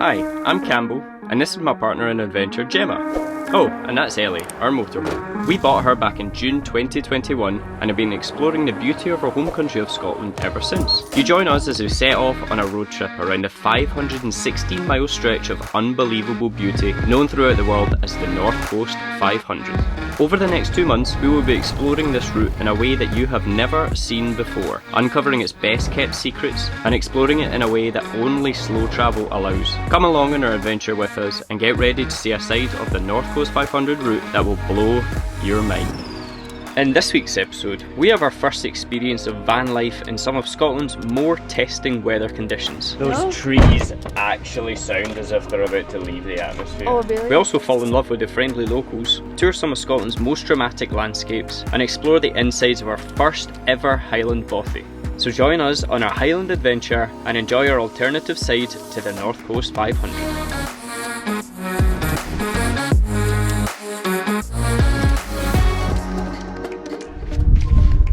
Hi, I'm Campbell, and this is my partner in adventure, Gemma. Oh, and that's Ellie, our motorhome. We bought her back in June 2021 and have been exploring the beauty of our home country of Scotland ever since. You join us as we set off on a road trip around a 516-mile stretch of unbelievable beauty known throughout the world as the North Coast 500. Over the next 2 months, we will be exploring this route in a way that you have never seen before, uncovering its best kept secrets and exploring it in a way that only slow travel allows. Come along on our adventure with us and get ready to see a side of the North Coast 500 route that will blow your mind. In this week's episode, we have our first experience of van life in some of Scotland's more testing weather conditions. Those trees actually sound as if they're about to leave the atmosphere. Oh, really? We also fall in love with the friendly locals, tour some of Scotland's most dramatic landscapes, and explore the insides of our first ever highland bothy. So join us on our highland adventure and enjoy our alternative side to the North Coast 500.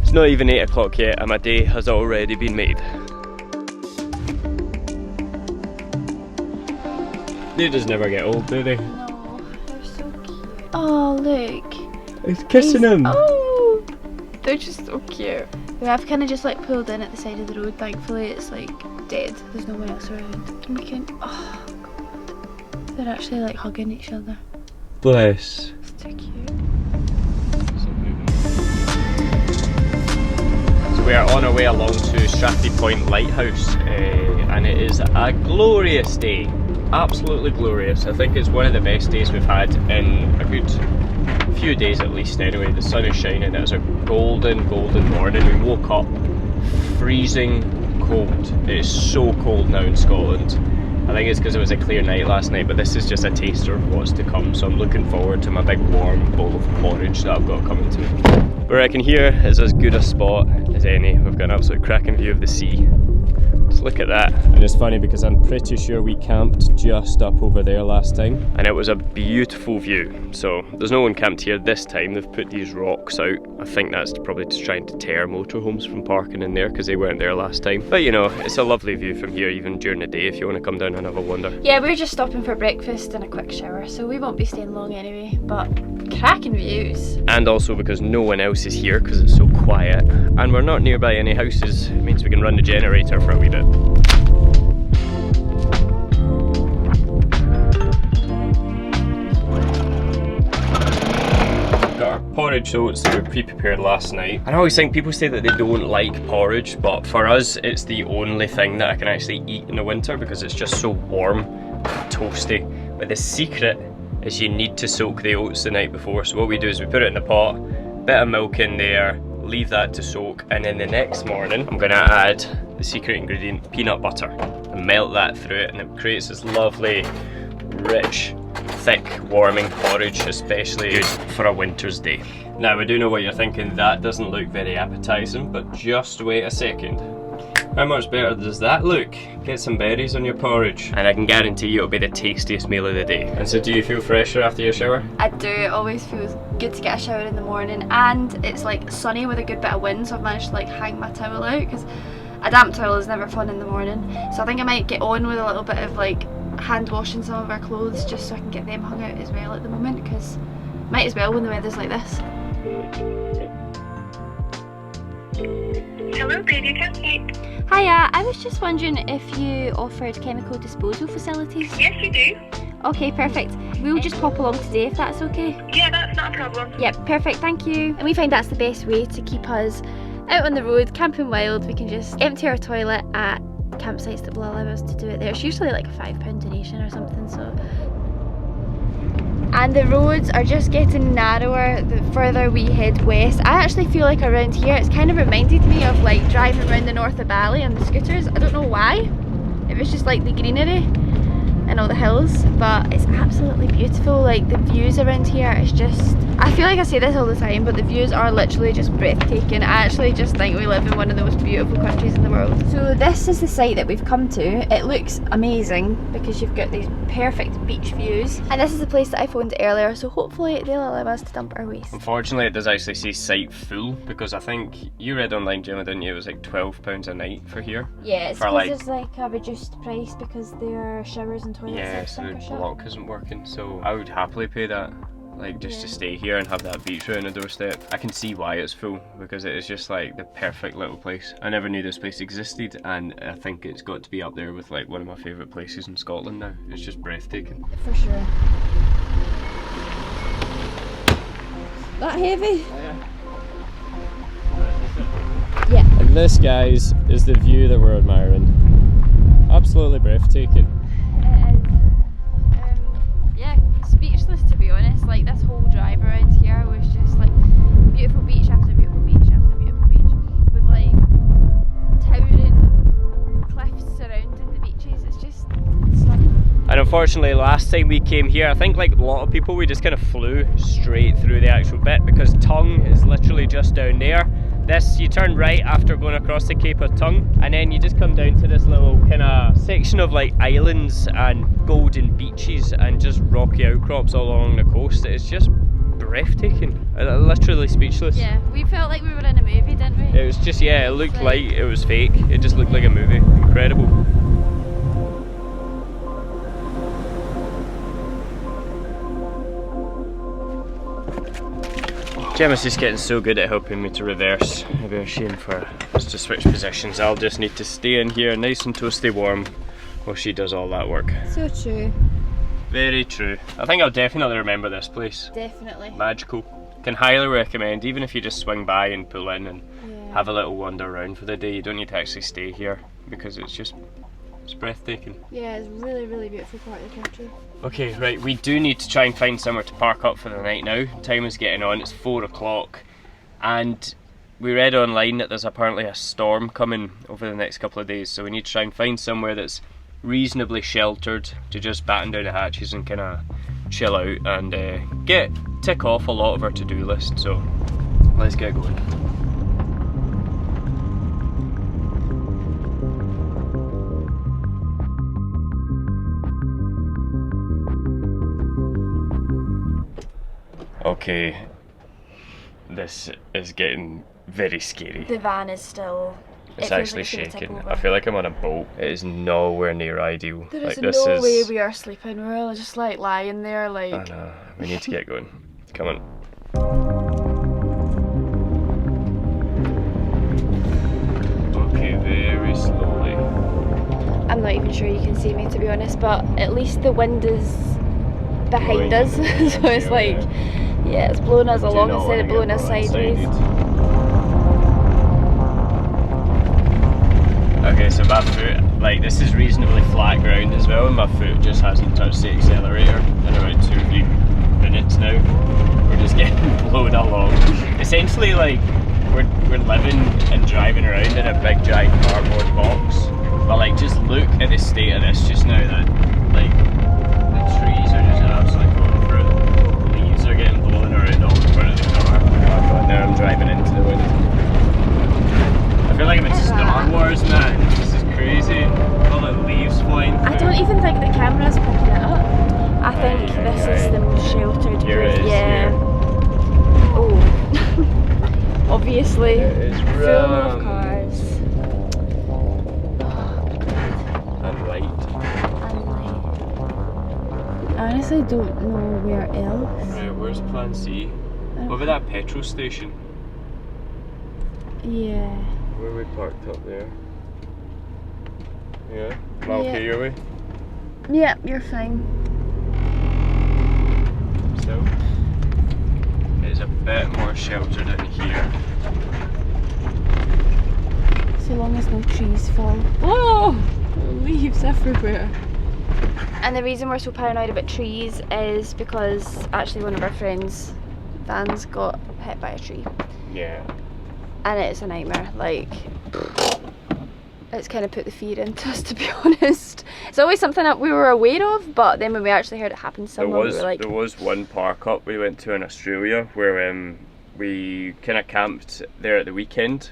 It's not even 8 o'clock yet and my day has already been made. They just never get old, do they? No, they're so cute. Oh, look. It's kissing him. Oh, they're just so cute. We have kind of just like pulled in at the side of the road. Thankfully, it's like dead. There's no one else around. And we can. Oh, God. They're actually like hugging each other. Bless. It's too cute. We are on our way along to Strathy Point Lighthouse and it is a glorious day, absolutely glorious. I think it's one of the best days we've had in a good few days at least anyway. The sun is shining, it was a golden morning. We woke up freezing cold. It is so cold now in Scotland. I think it's because it was a clear night last night, but this is just a taster of what's to come, so I'm looking forward to my big warm bowl of porridge that I've got coming to me. But I reckon here is as good a spot as any. We've got an absolute cracking view of the sea. Just look at that. And it's funny because I'm pretty sure we camped just up over there last time and it was a beautiful view. So there's no one camped here this time. They've put these rocks out. I think that's probably just trying to deter motorhomes from parking in there because they weren't there last time. But you know, it's a lovely view from here even during the day if you want to come down and have a wander. Yeah, we're just stopping for breakfast and a quick shower, so we won't be staying long anyway, but cracking views. And also because no one else is here because it's so quiet and we're not nearby any houses, it means we can run the generator for a wee bit. Got our porridge oats that we pre-prepared last night. I always think people say that they don't like porridge, but for us it's the only thing that I can actually eat in the winter because it's just so warm and toasty. But the secret is you need to soak the oats the night before. So what we do is we put it in the pot, bit of milk in there, leave that to soak, and then the next morning I'm going to add the secret ingredient, peanut butter, and melt that through it, and it creates this lovely, rich, thick, warming porridge, especially good for a winter's day. Now I do know what you're thinking, that doesn't look very appetising, but just wait a second. How much better does that look? Get some berries on your porridge and I can guarantee you it'll be the tastiest meal of the day. And so do you feel fresher after your shower? I do, it always feels good to get a shower in the morning, and it's like sunny with a good bit of wind, so I've managed to like hang my towel out because a damp towel is never fun in the morning. So I think I might get on with a little bit of like hand washing some of our clothes just so I can get them hung out as well at the moment, because might as well when the weather's like this. Hello, baby cupcake. Hiya, I was just wondering if you offered chemical disposal facilities. Yes, we do. Okay, perfect. We'll just pop along today if that's okay. Yeah, that's not a problem. Yep, perfect, thank you. And we find that's the best way to keep us out on the road, camping wild. We can just empty our toilet at campsites that will allow us to do it there. It's usually like a £5 donation or something, so. And the roads are just getting narrower the further we head west. I actually feel like around here it's kind of reminded me of like driving around the north of Bali on the scooters. I don't know why. It was just like the greenery and all the hills, but it's absolutely beautiful. Like the views around here is just, I feel like I say this all the time, but the views are literally just breathtaking. I actually just think we live in one of the most beautiful countries in the world. So this is the site that we've come to. It looks amazing because you've got these perfect beach views, and this is the place that I phoned earlier, so hopefully they'll allow us to dump our waste. Unfortunately it does actually say site full, because I think you read online, Gemma, didn't you? It was like £12 a night for here. Yeah, it's for because like, there's like a reduced price because there are showers and toilets when Yeah, it said so the bunker shut. block isn't working, so I would happily pay that. Like, just to stay here and have that beach right on the doorstep. I can see why it's full, because it is just like the perfect little place. I never knew this place existed, and I think it's got to be up there with like one of my favourite places in Scotland now. It's just breathtaking. For sure. That heavy? Yeah. And this, guys, is the view that we're admiring. Absolutely breathtaking. It is. Yeah, speechless to be honest. Like this whole drive around here was just like beautiful beach after beautiful beach after beautiful beach, with like towering cliffs surrounding the beaches. It's just stunning. And unfortunately, last time we came here, I think like a lot of people, we just kind of flew straight through the actual bit, because Tongue is literally just down there. This, you turn right after going across the Cape of Tongue, and then you just come down to this little kind of section of like islands and golden beaches and just rocky outcrops all along the coast. It's just breathtaking. Literally speechless. Yeah, we felt like we were in a movie, didn't we? It was just, yeah, it looked like it was fake. It just looked like a movie. Incredible. Gemma's just getting so good at helping me to reverse. Maybe a shame for us to switch positions. I'll just need to stay in here nice and toasty warm while she does all that work. So true. Very true. I think I'll definitely remember this place. Definitely. Magical. Can highly recommend, even if you just swing by and pull in and have a little wander around for the day. You don't need to actually stay here, because it's breathtaking. Yeah, it's really, really beautiful part of the country. Okay, right, we do need to try and find somewhere to park up for the night now. Time is getting on, it's 4 o'clock, and we read online that there's apparently a storm coming over the next couple of days, so we need to try and find somewhere that's reasonably sheltered to just batten down the hatches and kind of chill out and tick off a lot of our to-do list. So let's get going. Okay, this is getting very scary. The van is still... It's actually shaking. I feel like I'm on a boat. It is nowhere near ideal. There like, is no way we are sleeping. We're all just like lying there like... I know. We need to get going. Come on. Okay, very slowly. I'm not even sure you can see me, to be honest, but at least the wind is behind us. So it's like, yeah, it's blowing us along instead of blowing us sideways. Okay, so my foot, like, this is reasonably flat ground as well, and my foot just hasn't touched the accelerator in about 2 or 3 minutes now. We're just getting blown along. Essentially, like, we're living and driving around in a big giant cardboard box, but like, just look at the state of this just now. That, like, the trees are just absolutely going through it. Leaves are getting blown around all the front of the car. Oh god, now I'm driving into the wind. I feel like I'm in Star Wars, man. This is crazy. All the leaves flying through. I don't even think the camera's picking it up. I think this is the most sheltered Here place. it is, yeah. here. Oh. Obviously. It is full of cars. And light. And light. I honestly don't know where else. Right, where's Plan C? What about that petrol station? Yeah. Where are we parked up there? Yeah? Am I okay your way? Yeah, you're fine. So, it's a bit more sheltered in here. So long as no trees fall. Oh! Leaves everywhere. And the reason we're so paranoid about trees is because actually one of our friends' vans got hit by a tree. Yeah. And it's a nightmare, like, it's kind of put the fear into us, to be honest. It's always something that we were aware of, but then when we actually heard it happen somewhere, we were like... There was one park up we went to in Australia where we kind of camped there at the weekend,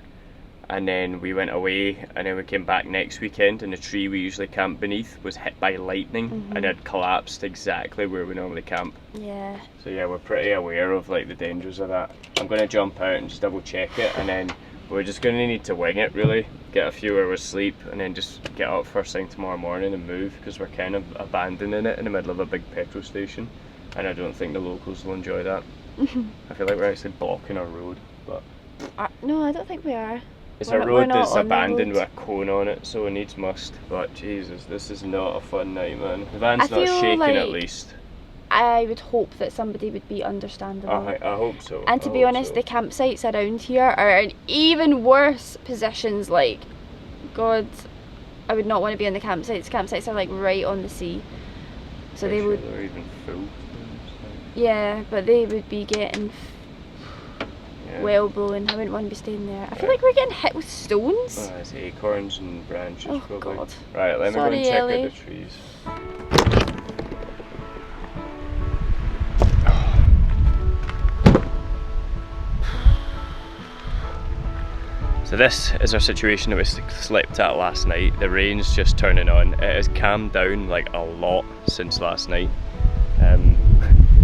and then we went away, and then we came back next weekend, and the tree we usually camp beneath was hit by lightning and had collapsed exactly where we normally camp. Yeah. So yeah, we're pretty aware of like the dangers of that. I'm going to jump out and just double check it, and then We're just going to need to wing it really, get a few hours sleep and then just get up first thing tomorrow morning and move, because we're kind of abandoning it in the middle of a big petrol station and I don't think the locals will enjoy that. I feel like we're actually blocking our road, but... no, I don't think we are. It's a road that's abandoned with a cone on it, so it needs must. But Jesus, this is not a fun night, man. The van's not shaking at least. I would hope that somebody would be understandable. I hope so. And to be honest, the campsites around here are in even worse positions. Like, God, I would not want to be on the campsites. Campsites are like right on the sea. So they would... They're even full. Yeah, but they would be getting well blown. I wouldn't want to be staying there. I feel like we're getting hit with stones. Oh, it's acorns and branches. Oh probably. God. Right, let me go and check Ellie. out the trees. So this is our situation that we slept at last night. The rain's just turning on. It has calmed down like a lot since last night.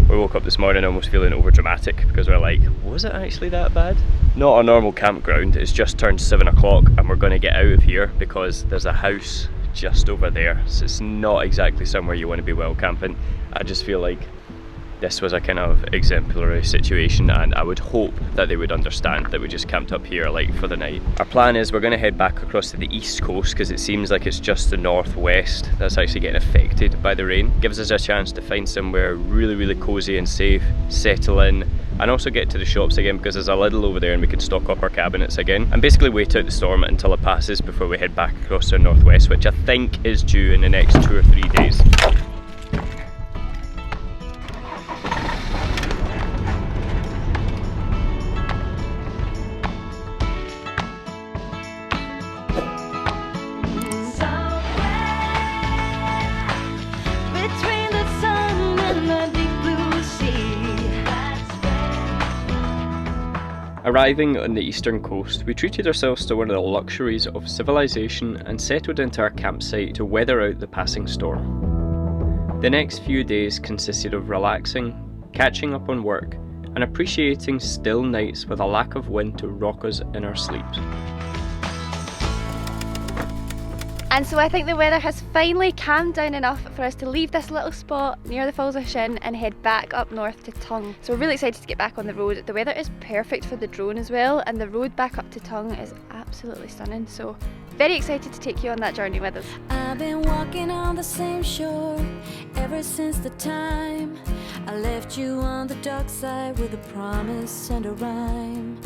We woke up this morning almost feeling over dramatic because we're like, was it actually that bad? Not a normal campground, it's just turned 7 o'clock and we're going to get out of here because there's a house just over there. So it's not exactly somewhere you want to be well camping. I just feel like this was a kind of exemplary situation and I would hope that they would understand that we just camped up here like for the night. Our plan is we're going to head back across to the east coast because it seems like it's just the northwest that's actually getting affected by the rain. Gives us a chance to find somewhere really cozy and safe, settle in and also get to the shops again because there's a Lidl over there and we can stock up our cabinets again and basically wait out the storm until it passes before we head back across to the northwest, which I think is due in the next 2 or 3 days. Arriving on the eastern coast, we treated ourselves to one of the luxuries of civilization and settled into our campsite to weather out the passing storm. The next few days consisted of relaxing, catching up on work, and appreciating still nights with a lack of wind to rock us in our sleeps. And so I think the weather has finally calmed down enough for us to leave this little spot near the Falls of Shin and head back up north to Tongue. So we're really excited to get back on the road. The weather is perfect for the drone as well, and the road back up to Tongue is absolutely stunning. So very excited to take you on that journey with us. I've been walking on the same shore ever since the time I left you on the dark side with a promise and a rhyme.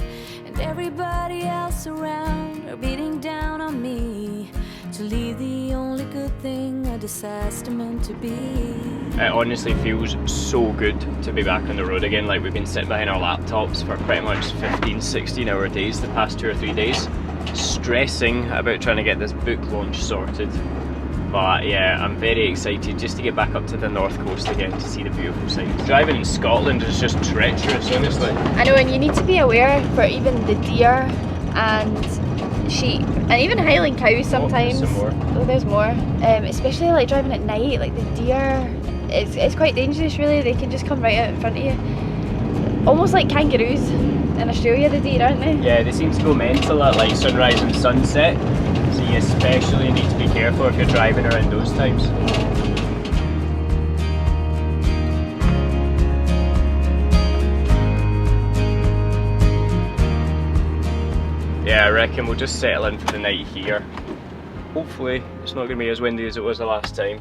And everybody else around are beating down on me to leave the only good thing a disaster meant to be. It honestly feels so good to be back on the road again. Like, we've been sitting behind our laptops for pretty much 15-16 hour days the past 2 or 3 days, stressing about trying to get this book launch sorted. But yeah, I'm very excited just to get back up to the north coast again to see the beautiful sights. Driving in Scotland is just treacherous, honestly. I know, and you need to be aware for even the deer and sheep and even highland cows sometimes. Oh, there's more. Especially like driving at night, like the deer, it's quite dangerous really. They can just come right out in front of you. Almost like kangaroos in Australia, the deer, aren't they? Yeah, they seem to go mental at like sunrise and sunset. So you especially need to be careful if you're driving around those times. Yeah, I reckon we'll just settle in for the night here. Hopefully it's not going to be as windy as it was the last time.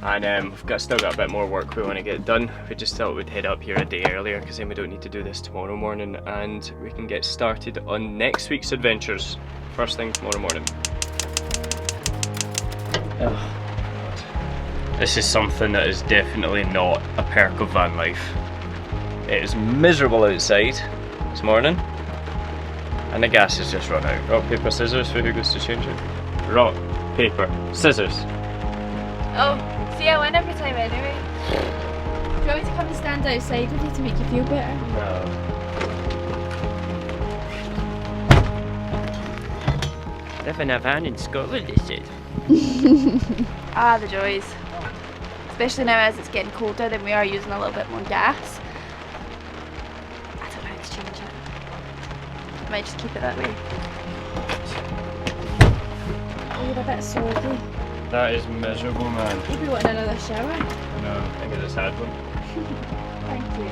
And we've still got a bit more work we want to get done. We just thought we'd head up here a day earlier because then we don't need to do this tomorrow morning and we can get started on next week's adventures. First thing tomorrow morning. Oh, this is something that is definitely not a perk of van life. It is miserable outside this morning and the gas has just run out. Rock, paper, scissors for who goes to change it. Rock, paper, scissors. Oh, see, I win every time anyway. Do you want me to come and stand outside with you to make you feel better? No. Live in a van in Scotland, is it? Ah, the joys. Especially now as it's getting colder, then we are using a little bit more gas. I don't know how to change it. I might just keep it that way. Oh, you're a bit soggy. That is miserable, man. Maybe want another shower? No, I think I just had one. Thank you.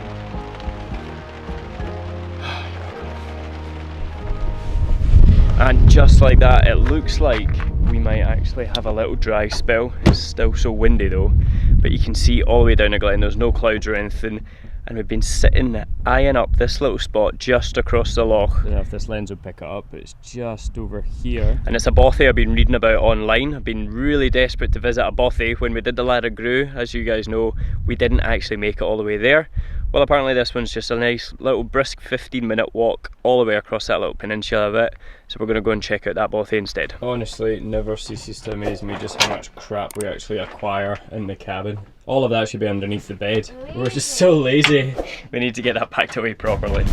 And just like that, it looks like we might actually have a little dry spell. It's still so windy though, but you can see all the way down the glen, there's no clouds or anything, and we've been sitting eyeing up this little spot just across the loch. I don't know if this lens will pick it up, but it's just over here. And it's a bothy I've been reading about online. I've been really desperate to visit a bothy. When we did the Ladder Grew, as you guys know, we didn't actually make it all the way there. Well, apparently this one's just a nice little brisk 15-minute walk all the way across that little peninsula of it. So we're going to go and check out that bothy instead. Honestly, it never ceases to amaze me just how much crap we actually acquire in the cabin. All of that should be underneath the bed. We're just so lazy. We need to get that packed away properly.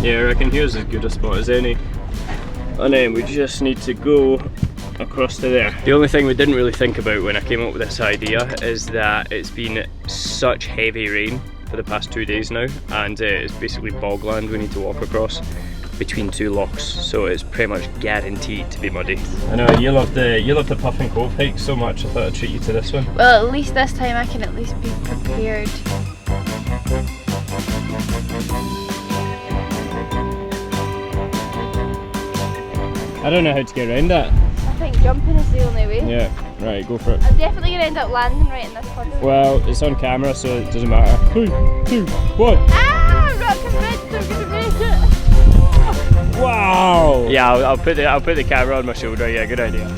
Yeah, I reckon here's as good a spot as any. And then we just need to go across to there. The only thing we didn't really think about when I came up with this idea is that it's been such heavy rain for the past 2 days now, and it's basically bogland we need to walk across between two lochs, so it's pretty much guaranteed to be muddy. I know you love the Puffin Cove hike so much. I thought I'd treat you to this one. Well, at least this time I can at least be prepared. I don't know how to get around that. I think jumping is the only way. Yeah, right, go for it. I'm definitely going to end up landing right in this puddle. Well, it's on camera, so it doesn't matter. 3, 2, 1. Ah! I'm not convinced I'm going to make it. Wow! Yeah, I'll put the camera on my shoulder. Yeah, good idea.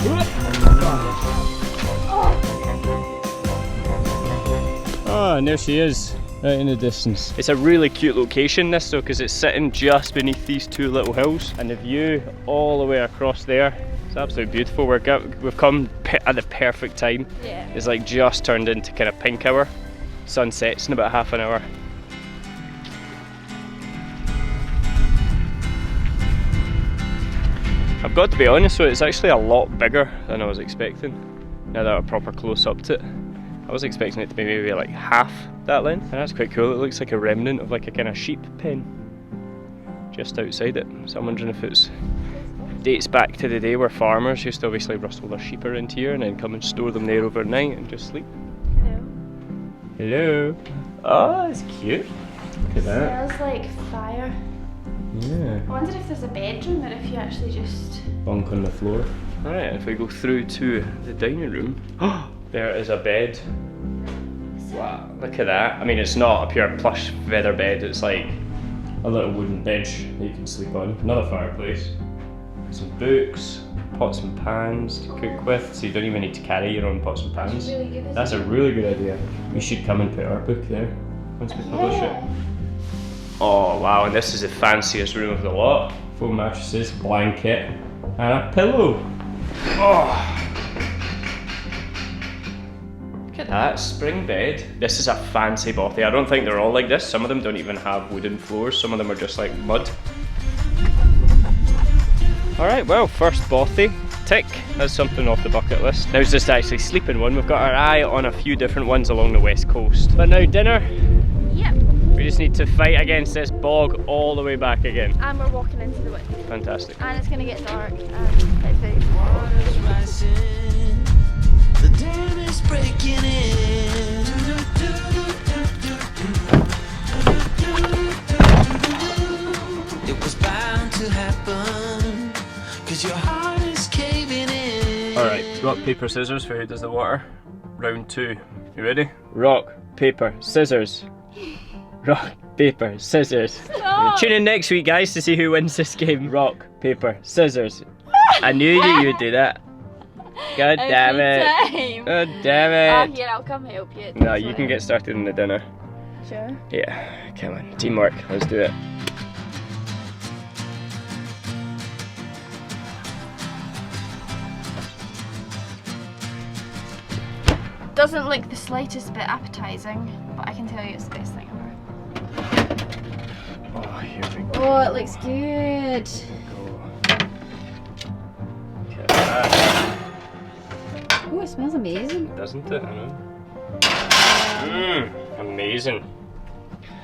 Oh, and there she is, out in the distance. It's a really cute location, this though, because it's sitting just beneath these two little hills, and the view all the way across there. It's absolutely beautiful. We've come at the perfect time. Yeah. It's like just turned into kind of pink hour. Sun sets in about half an hour. I've got to be honest with you, it's actually a lot bigger than I was expecting. Now that I'm proper close up to it. I was expecting it to be maybe like half that length, and that's quite cool. It looks like a remnant of like a kind of sheep pen just outside it. So I'm wondering if it dates back to the day where farmers used to obviously rustle their sheep around here and then come and store them there overnight and just sleep. Hello. Hello. Oh, it's cute. Look at that. Smells like fire. Yeah. I wonder if there's a bedroom or if you actually just... Bunk on the floor. Alright, if we go through to the dining room. There is a bed. Wow, look at that. I mean, it's not a pure plush feather bed, it's like a little wooden bench that you can sleep on. Another fireplace. Some books, pots and pans to cook with, so you don't even need to carry your own pots and pans. That's really good. That's a really good idea. We should come and put our book there once we publish it. Oh wow, and this is the fanciest room of the lot. 4 mattresses, blanket, and a pillow. Oh. Look at that, spring bed. This is a fancy bothy. I don't think they're all like this. Some of them don't even have wooden floors. Some of them are just like mud. Alright, well, first bothy. Tick. That's something off the bucket list. Now it's just actually sleep in one. We've got our eye on a few different ones along the west coast. But now dinner. Yep. We just need to fight against this bog all the way back again. And we're walking into the wind. Fantastic. And it's going to get dark and it's very Water's rising, the dam is breaking in. It was bound to happen, 'cause your heart is caving in. Alright, rock, paper, scissors for who does the water. Round 2. You ready? Rock, paper, scissors. Rock, paper, scissors. Stop. Tune in next week, guys, to see who wins this game. Rock, paper, scissors. I knew you would do that. God damn it. Time. God damn Oh, it. here, I'll come help you. No, you can get started in the dinner. Sure. Yeah, come on. Teamwork, let's do it. Doesn't look the slightest bit appetizing, but I can tell you it's the best thing ever. Oh, here we go. Oh, it looks good. Look at that. Oh, it smells amazing. Doesn't it? I know. Amazing.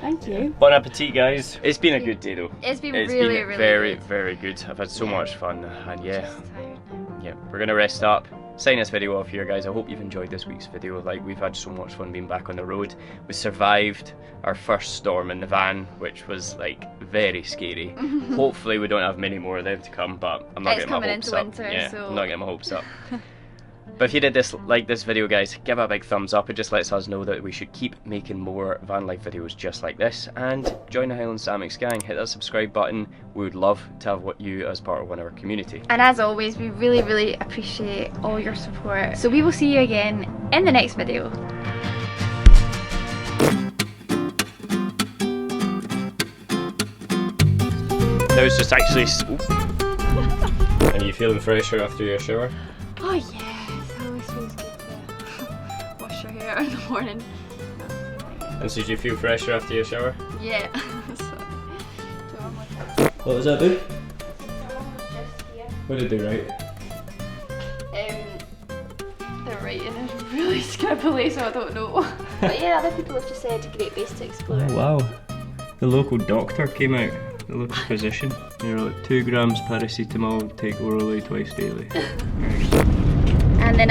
Thank you. Bon appetit, guys. It's been a good day though. It's been It's really, been really very, good. very good. I've had so much fun, and yeah, Just tired now. yeah, we're gonna rest up. Sign this video off here, guys. I hope you've enjoyed this week's video. Like, we've had so much fun being back on the road. We survived our first storm in the van, which was like very scary. Hopefully we don't have many more of them to come, but I'm not It's getting my coming hopes into up. winter, Yeah, so- I'm not getting my hopes up. But if you did like this video, guys, give it a big thumbs up. It just lets us know that we should keep making more van life videos just like this. And join the Highland Samics gang. Hit that subscribe button. We would love to have you as part of one of our community. And as always, we really, really appreciate all your support. So we will see you again in the next video. That was just actually... Are you feeling fresher after your shower? Oh yes, it always feels good to wash your hair in the morning. And so did you feel fresher after your shower? Yeah. What was that, dude? What did they write? The writing is really scribbly, so I don't know. But yeah, other people have just said great base to explore. Oh wow. The local doctor came out. The local physician. You're like 2 grams paracetamol, take orally twice daily. And then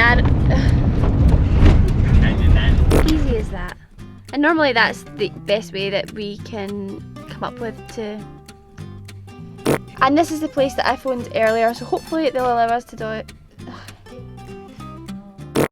easy as that. And normally that's the best way that we can come up with to... And this is the place that I phoned earlier, so hopefully they'll allow us to do it